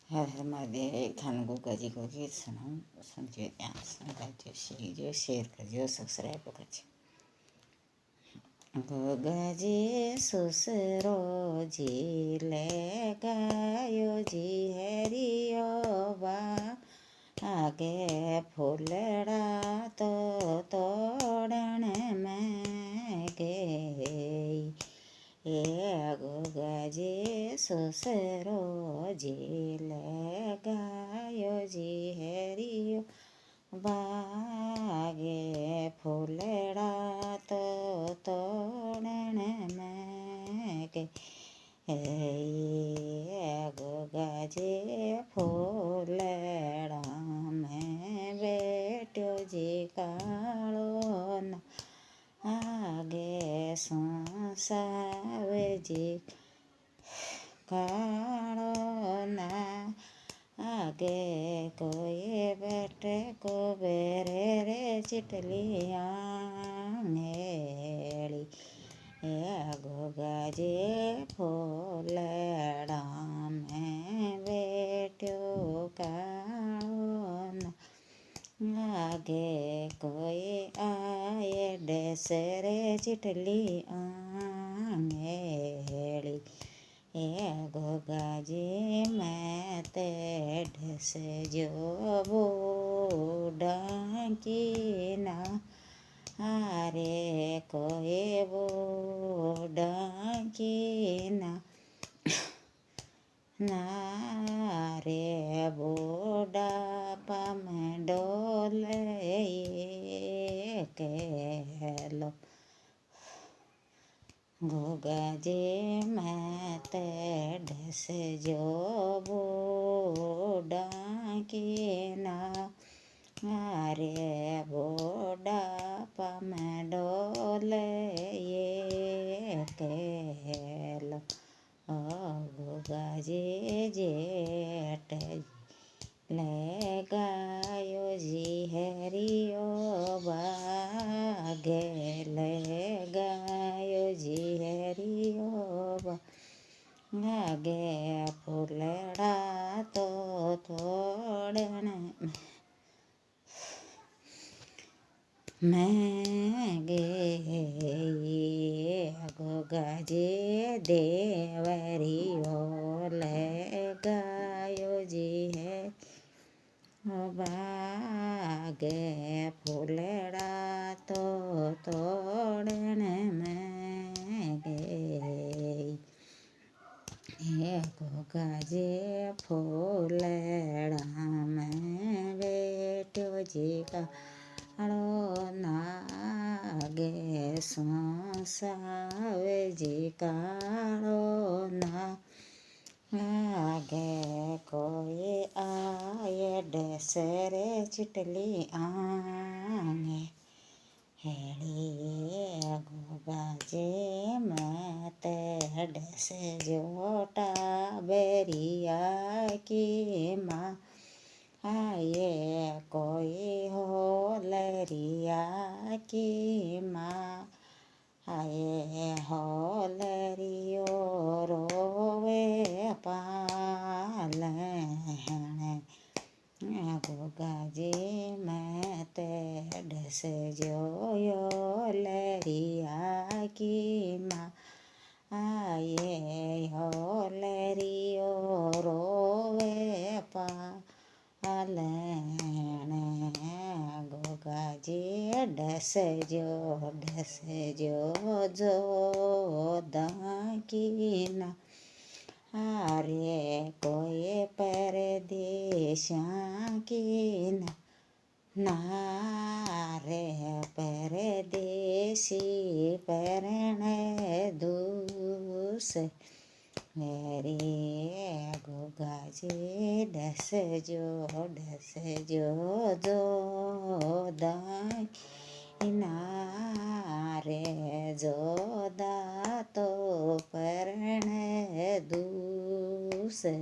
हर हर महादेव। एक थान गुगा जी को गीत सुनाऊँ, सुनजो, ત્યાં સંભળાવજો, શીખજો, શેર કરજો, સબસ્ક્રાઈબ કરજો। ગોગાજી સુસરોજી લે ગાયો જી હેરિયો બા આગે ફૂલડા તો તોડણ મેં ગઈ એ ગોગાજી સુસરોજી લે ગાયો જી હેરિયો બાગે ફૂલડા તો તોડણ મેં ગઈ એ ગોગાજી ફૂલડા મેં બેઠ્યો જી કાળો ના આગે સંસાવે જી કાળો ના આગે કોઈ બેઠે કો બેરે રે ચીટલી આંગેળી એ ગોગાજી ફૂલડા મેં બેઠ્યો કાળો ના આગે કોઈ આયે ડેસરે ચીટલી આંગેળી એ ગોગાજી મેં તે ઢસજો બોડાંકીના હારે કોઈ બોડાંકીના નારે બોડા પામે ડોલે કેલો ગોગાજી મેં તે ઢસજો બોડાંકીના હારે બોડા પામે ડોલે કેલો ગોગાજી જેઠ લે ગાયો જી હેરિયો બાગે લે ગાયો જી હેરિયો બાગે ફૂલડા તો તોડણ મેં ગઈ ગોગાજી દેવરીઓ લે ગાયો જી હે બાગે ફૂલડા તો તોડણ મેં ગઈ હે ગોગાજી ફૂલડા મેં બેઠ્યો જી કાળો નાગે સંસાવે જી કાળો ના આગે કોઈ આયે ડેસરે ચીટલી આંગે હેળી ગોગાજી મેં તે ડેસજો ટાબેરિયા કી માં આયે કોઈ હોલરિયા કી માં આયે હોલરિયો રોવે પાલણે ગોગાજી મેં તે ઢસજો હોલરિયા કી માં આયે હોલરિયો રોવે પાલણે ગોગાજી ઢસજો જોદાંકીના હારે કોઈ પરદેશાંકીના નારે પરદેશી પરણે દૂસે મેરી ગોગાજી ઢસજો જોદાંકીના રે જોદા તો પરણે દૂસરી